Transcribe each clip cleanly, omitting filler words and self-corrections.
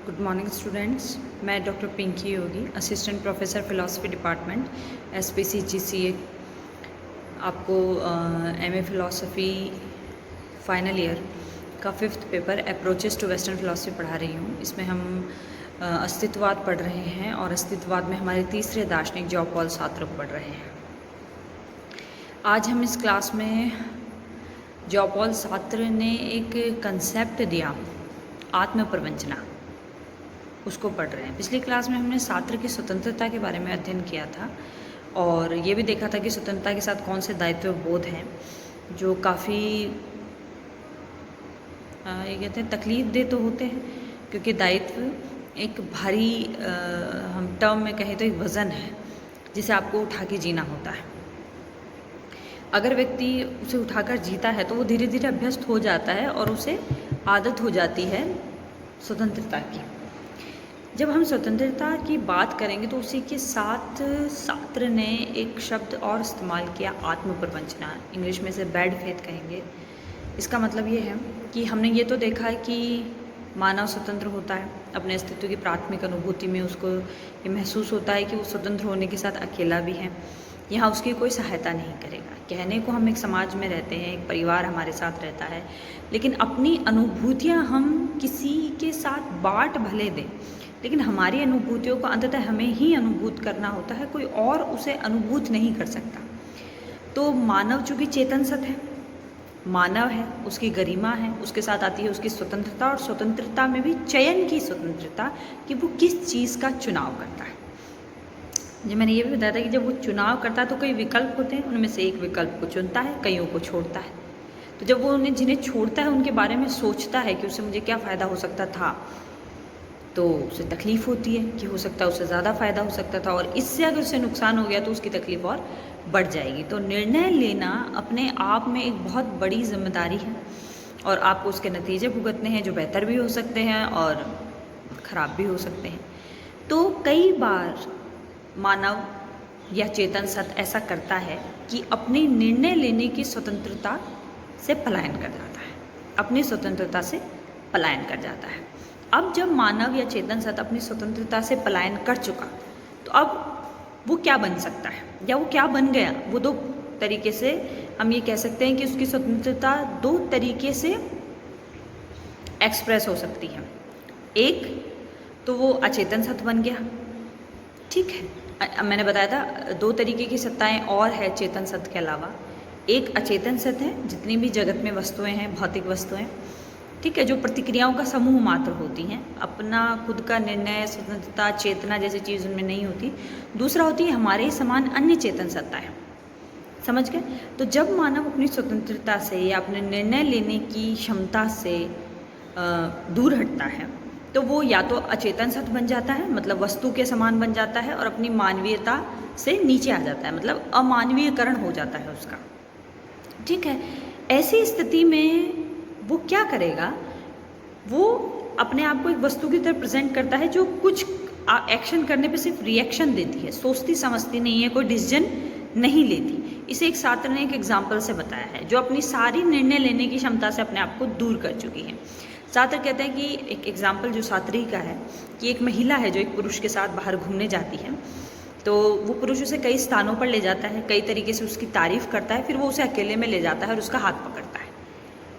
Good morning students. मैं doctor Pinky Yogi, assistant professor philosophy department SPCGCA आपको MA philosophy final year का 5th paper approaches to western philosophy पढ़ा रही हूँ। इसमें हम अस्तित्ववाद पढ़ रहे हैं और अस्तित्ववाद में हमारे तीसरे दार्शनिक जॉन पॉल सार्त्र को पढ़ रहे हैं। आज हम इस क्लास में जॉन पॉल सार्त्र ने एक कंसेप्ट दिया, आत्मप्रवंचना, उसको पढ़ रहे हैं। पिछली क्लास में हमने सार्त्र की स्वतंत्रता के बारे में अध्ययन किया था और ये भी देखा था कि स्वतंत्रता के साथ कौन से दायित्व बोध हैं जो काफ़ी ये कहते हैं तकलीफ दे तो होते हैं, क्योंकि दायित्व एक भारी हम टर्म में कहें तो एक वज़न है जिसे आपको उठा के जीना होता है। अगर व्यक्ति उसे उठाकर जीता है तो वो धीरे धीरे अभ्यस्त हो जाता है और उसे आदत हो जाती है स्वतंत्रता की। जब हम स्वतंत्रता की बात करेंगे तो उसी के साथ सार्त्र ने एक शब्द और इस्तेमाल किया, आत्मप्रवंचना। इंग्लिश में से बैड फेथ कहेंगे। इसका मतलब ये है कि हमने ये तो देखा है कि मानव स्वतंत्र होता है, अपने अस्तित्व की प्राथमिक अनुभूति में उसको ये महसूस होता है कि वो स्वतंत्र होने के साथ अकेला भी है, यहाँ उसकी कोई सहायता नहीं करेगा। कहने को हम एक समाज में रहते हैं, एक परिवार हमारे साथ रहता है, लेकिन अपनी अनुभूतियाँ हम किसी के साथ बांट भले दें, लेकिन हमारी अनुभूतियों को अंततः हमें ही अनुभूत करना होता है, कोई और उसे अनुभूत नहीं कर सकता। तो मानव चूँकि चेतन सत है, मानव है, उसकी गरिमा है, उसके साथ आती है उसकी स्वतंत्रता, और स्वतंत्रता में भी चयन की स्वतंत्रता कि वो किस चीज़ का चुनाव करता है। जो मैंने ये भी बताया था कि जब वो चुनाव करता है तो कई विकल्प होते हैं, उनमें से एक विकल्प को चुनता है, कईयों को छोड़ता है। तो जब वो जिन्हें छोड़ता है उनके बारे में सोचता है कि उससे मुझे क्या फ़ायदा हो सकता था, तो उसे तकलीफ़ होती है कि हो सकता है उससे ज़्यादा फ़ायदा हो सकता था, और इससे अगर उसे नुकसान हो गया तो उसकी तकलीफ़ और बढ़ जाएगी। तो निर्णय लेना अपने आप में एक बहुत बड़ी जिम्मेदारी है और आपको उसके नतीजे भुगतने हैं जो बेहतर भी हो सकते हैं और ख़राब भी हो सकते हैं। तो कई बार मानव या चेतन सत ऐसा करता है कि अपने निर्णय लेने की स्वतंत्रता से पलायन कर जाता है, अपनी स्वतंत्रता से पलायन कर जाता है। अब जब मानव या चेतन सत अपनी स्वतंत्रता से पलायन कर चुका तो अब वो क्या बन सकता है या वो क्या बन गया, वो दो तरीके से हम ये कह सकते हैं कि उसकी स्वतंत्रता दो तरीके से एक्सप्रेस हो सकती है। एक तो वो अचेतन सत बन गया, ठीक है। मैंने बताया था दो तरीके की सत्ताएं और है चेतन सत के अलावा। एक अचेतन सत है, जितनी भी जगत में वस्तुएं हैं, भौतिक वस्तुएं, ठीक है, जो प्रतिक्रियाओं का समूह मात्र होती हैं, अपना खुद का निर्णय, स्वतंत्रता, चेतना जैसी चीज़ उनमें नहीं होती। दूसरा होती है हमारे ही समान अन्य चेतन सत्ताएं। समझ गए? तो जब मानव अपनी स्वतंत्रता से या अपने निर्णय लेने की क्षमता से दूर हटता है तो वो या तो अचेतन सत बन जाता है, मतलब वस्तु के समान बन जाता है, और अपनी मानवीयता से नीचे आ जाता है, मतलब अमानवीयकरण हो जाता है उसका, ठीक है। ऐसी स्थिति में वो क्या करेगा, वो अपने आप को एक वस्तु की तरह प्रेजेंट करता है जो कुछ एक्शन करने पे सिर्फ रिएक्शन देती है, सोचती समझती नहीं है, कोई डिसीजन नहीं लेती। इसे एक सार्त्र ने एक एग्जाम्पल से बताया है, जो अपनी सारी निर्णय लेने की क्षमता से अपने आप को दूर कर चुकी है। सार्त्र कहते हैं कि एक एग्जाम्पल जो सार्त्री का है कि एक महिला है जो एक पुरुष के साथ बाहर घूमने जाती है, तो वो पुरुष उसे कई स्थानों पर ले जाता है, कई तरीके से उसकी तारीफ करता है, फिर वो उसे अकेले में ले जाता है और उसका हाथ पकड़ता है।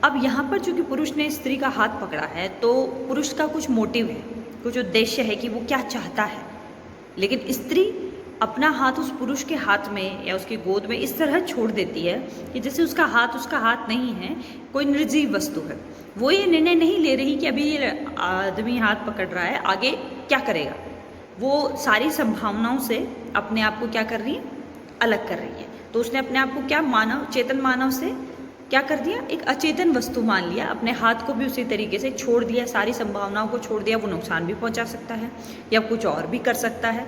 अब यहाँ पर चूँकि पुरुष ने स्त्री का हाथ पकड़ा है तो पुरुष का कुछ मोटिव है, कुछ उद्देश्य है कि वो क्या चाहता है, लेकिन स्त्री अपना हाथ उस पुरुष के हाथ में या उसकी गोद में इस तरह छोड़ देती है कि जैसे उसका हाथ नहीं है, कोई निर्जीव वस्तु है। वो ये निर्णय नहीं ले रही कि अभी ये आदमी हाथ पकड़ रहा है, आगे क्या करेगा। वो सारी संभावनाओं से अपने आप को क्या कर रही है, अलग कर रही है। तो उसने अपने आप को क्या चेतन मानव से क्या कर दिया, एक अचेतन वस्तु मान लिया, अपने हाथ को भी उसी तरीके से छोड़ दिया, सारी संभावनाओं को छोड़ दिया। वो नुकसान भी पहुंचा सकता है या कुछ और भी कर सकता है,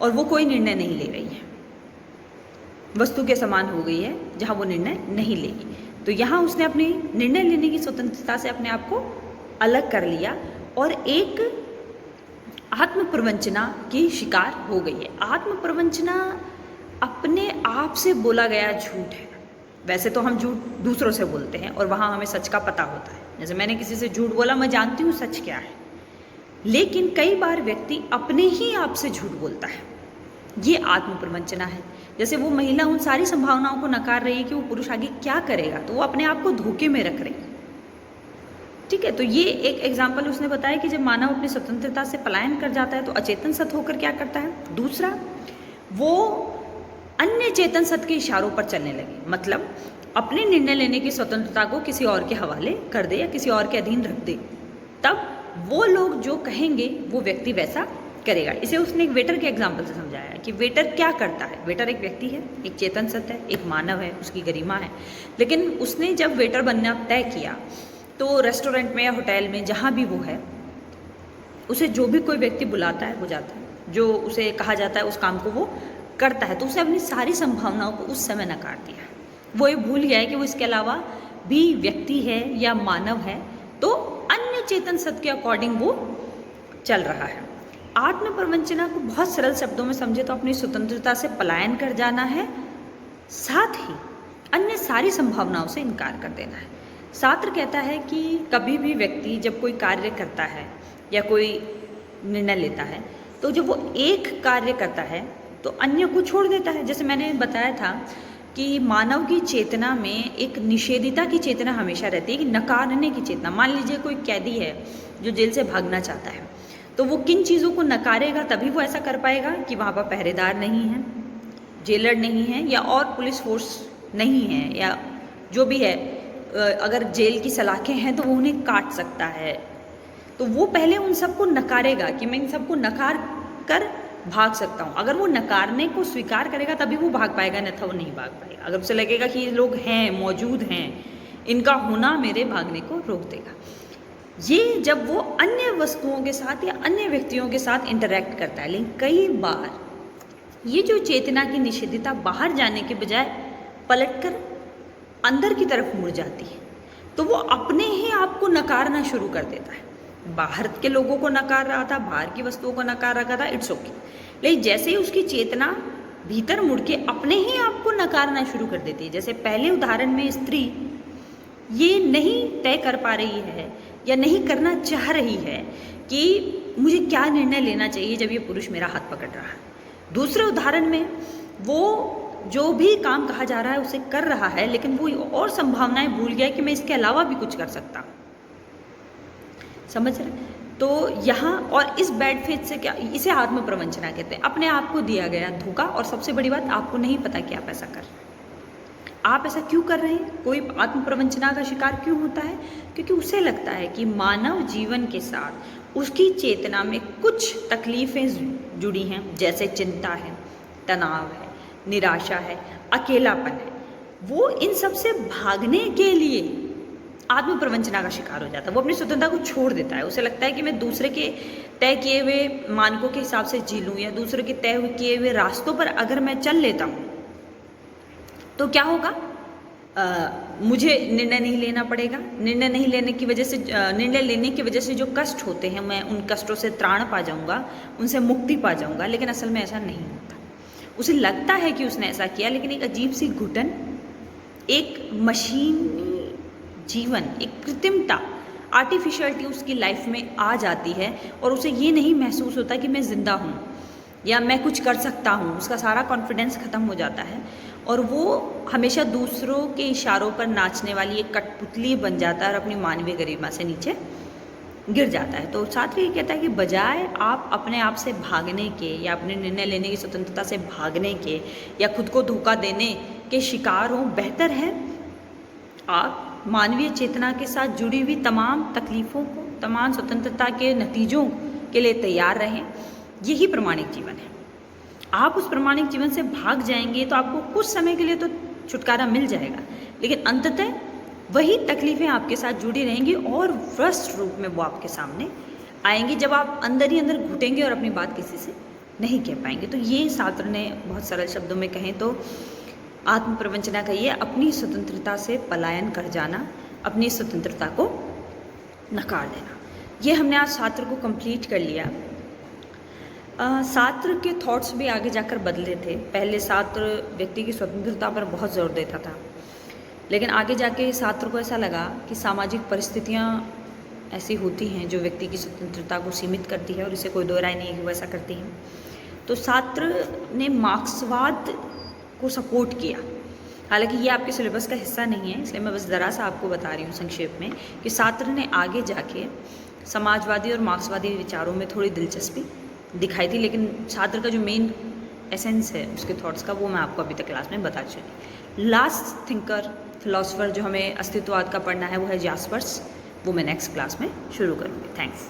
और वो कोई निर्णय नहीं ले रही है, वस्तु के समान हो गई है जहां वो निर्णय नहीं लेगी। तो यहाँ उसने अपनी निर्णय लेने की स्वतंत्रता से अपने आप को अलग कर लिया और एक आत्मप्रवंचना की शिकार हो गई है। आत्मप्रवंचना अपने आप से बोला गया झूठ है। वैसे तो हम झूठ दूसरों से बोलते हैं और वहाँ हमें सच का पता होता है। जैसे मैंने किसी से झूठ बोला, मैं जानती हूँ सच क्या है, लेकिन कई बार व्यक्ति अपने ही आप से झूठ बोलता है, ये आत्मप्रवंचना है। जैसे वो महिला उन सारी संभावनाओं को नकार रही है कि वो पुरुष आगे क्या करेगा, तो वो अपने आप को धोखे में रख रही है। ठीक है, तो ये एक एग्जाम्पल उसने बताया कि जब मानव अपनी स्वतंत्रता से पलायन कर जाता है तो अचेतन सत होकर क्या करता है। दूसरा, वो अन्य चेतन सत के इशारों पर चलने लगे, मतलब अपने निर्णय लेने की स्वतंत्रता को किसी और के हवाले कर दे या किसी और के अधीन रख दे, तब वो लोग जो कहेंगे वो व्यक्ति वैसा करेगा। इसे उसने एक वेटर के एग्जाम्पल से समझाया कि वेटर क्या करता है। वेटर एक व्यक्ति है, एक चेतन सत्य है, एक मानव है, उसकी गरिमा है। लेकिन उसने जब वेटर बनना तय किया तो रेस्टोरेंट में या होटल में जहाँ भी वो है, उसे जो भी कोई व्यक्ति बुलाता है वो जाता है, जो उसे कहा जाता है उस काम को वो करता है। तो उसने अपनी सारी संभावनाओं को उस समय नकार दिया है। वो ये भूल गया है कि वो इसके अलावा भी व्यक्ति है या मानव है, तो अन्य चेतन सत्य के अकॉर्डिंग वो चल रहा है। आत्मप्रवंचना को बहुत सरल शब्दों में समझे तो अपनी स्वतंत्रता से पलायन कर जाना है, साथ ही अन्य सारी संभावनाओं से इनकार कर देना है। सात्र कहता है कि कभी भी व्यक्ति जब कोई कार्य करता है या कोई निर्णय लेता है, तो जब वो एक कार्य करता है तो अन्य को छोड़ देता है। जैसे मैंने बताया था कि मानव की चेतना में एक निषेधिता की चेतना हमेशा रहती है, कि नकारने की चेतना। मान लीजिए कोई कैदी है जो जेल से भागना चाहता है, तो वो किन चीज़ों को नकारेगा तभी वो ऐसा कर पाएगा कि वहाँ पर पहरेदार नहीं है, जेलर नहीं है, या और पुलिस फोर्स नहीं है, या जो भी है, अगर जेल की सलाखें हैं तो वो उन्हें काट सकता है। तो वो पहले उन सबको नकारेगा कि मैं इन सबको नकार कर भाग सकता हूँ। अगर वो नकारने को स्वीकार करेगा तभी वो भाग पाएगा, अन्यथा वो नहीं भाग पाएगा। अगर उसे लगेगा कि ये लोग हैं, मौजूद हैं, इनका होना मेरे भागने को रोक देगा। ये जब वो अन्य वस्तुओं के साथ या अन्य व्यक्तियों के साथ इंटरेक्ट करता है। लेकिन कई बार ये जो चेतना की निषेधिता बाहर जाने के बजाय पलटकर अंदर की तरफ मुड़ जाती है, तो वो अपने ही आप को नकारना शुरू कर देता है। बाहर के लोगों को नकार रहा था, बाहर की वस्तुओं को नकार रहा था, इट्स ओके। लेकिन जैसे ही उसकी चेतना भीतर मुड़ के अपने ही आप को नकारना शुरू कर देती है, जैसे पहले उदाहरण में स्त्री ये नहीं तय कर पा रही है या नहीं करना चाह रही है कि मुझे क्या निर्णय लेना चाहिए जब ये पुरुष मेरा हाथ पकड़ रहा है। दूसरे उदाहरण में वो जो भी काम कहा जा रहा है उसे कर रहा है, लेकिन वो और संभावनाएं भूल गया कि मैं इसके अलावा भी कुछ कर सकता हूँ। समझ रहे? तो यहाँ और इस बैड फेथ से क्या, इसे आत्मप्रवंचना कहते हैं। अपने आप को दिया गया धोखा, और सबसे बड़ी बात, आपको नहीं पता कि आप ऐसा कर रहे हैं। आप ऐसा क्यों कर रहे हैं? कोई आत्मप्रवंचना का शिकार क्यों होता है? क्योंकि उसे लगता है कि मानव जीवन के साथ उसकी चेतना में कुछ तकलीफें जुड़ी हैं, जैसे चिंता है, तनाव है, निराशा है, अकेलापन है। वो इन सब से भागने के लिए आत्मप्रवंचना का शिकार हो जाता है। वो अपनी स्वतंत्रता को छोड़ देता है। उसे लगता है कि मैं दूसरे के तय किए हुए मानकों के हिसाब से जी लूँ, या दूसरे के तय किए हुए रास्तों पर अगर मैं चल लेता हूँ तो क्या होगा, मुझे निर्णय नहीं लेना पड़ेगा। निर्णय नहीं लेने की वजह से, निर्णय लेने की वजह से जो कष्ट होते हैं, मैं उन कष्टों से त्राण पा जाऊँगा, उनसे मुक्ति पा जाऊँगा। लेकिन असल में ऐसा नहीं होता। उसे लगता है कि उसने ऐसा किया, लेकिन एक अजीब सी घुटन, एक मशीनी जीवन, एक कृत्रिमता, आर्टिफिशियलिटी उसकी लाइफ में आ जाती है, और उसे ये नहीं महसूस होता कि मैं ज़िंदा हूँ या मैं कुछ कर सकता हूँ। उसका सारा कॉन्फिडेंस ख़त्म हो जाता है, और वो हमेशा दूसरों के इशारों पर नाचने वाली एक कठपुतली बन जाता है और अपनी मानवीय गरिमा से नीचे गिर जाता है। तो छात्र ये कहता है कि बजाय आप अपने आप से भागने के, या अपने निर्णय लेने की स्वतंत्रता से भागने के, या खुद को धोखा देने के शिकार हों, बेहतर है आप मानवीय चेतना के साथ जुड़ी हुई तमाम तकलीफ़ों को, तमाम स्वतंत्रता के नतीजों के लिए तैयार रहें। यही प्रामाणिक जीवन है। आप उस प्रामाणिक जीवन से भाग जाएंगे तो आपको कुछ समय के लिए तो छुटकारा मिल जाएगा, लेकिन अंततः वही तकलीफ़ें आपके साथ जुड़ी रहेंगी, और व्रस्त रूप में वो आपके सामने आएंगी जब आप अंदर ही अंदर घुटेंगे और अपनी बात किसी से नहीं कह पाएंगे। तो ये सात्र ने बहुत सरल शब्दों में कहें तो आत्मप्रवंचना का ये अपनी स्वतंत्रता से पलायन कर जाना, अपनी स्वतंत्रता को नकार देना। ये हमने आज सात्र को कंप्लीट कर लिया। सात्र के थॉट्स भी आगे जाकर बदले थे। पहले सात्र व्यक्ति की स्वतंत्रता पर बहुत ज़ोर देता था, लेकिन आगे जाके सात्र को ऐसा लगा कि सामाजिक परिस्थितियाँ ऐसी होती हैं जो व्यक्ति की स्वतंत्रता को सीमित करती है, और इसे कोई दो राय नहीं है कि वो ऐसा करती हैं। तो सार्त्र ने मार्क्सवाद को सपोर्ट किया। हालांकि ये आपके सिलेबस का हिस्सा नहीं है, इसलिए मैं बस ज़रा सा आपको बता रही हूँ संक्षेप में कि सार्त्र ने आगे जाके समाजवादी और मार्क्सवादी विचारों में थोड़ी दिलचस्पी दिखाई थी, लेकिन सार्त्र का जो मेन एसेंस है उसके थॉट्स का, वो मैं आपको अभी तक क्लास में बता चुकी। लास्ट थिंकर फिलोसोफर जो हमें अस्तित्ववाद का पढ़ना है वो है जास्पर्स, वो मैं नेक्स्ट क्लास में शुरू करूँगी। थैंक्स।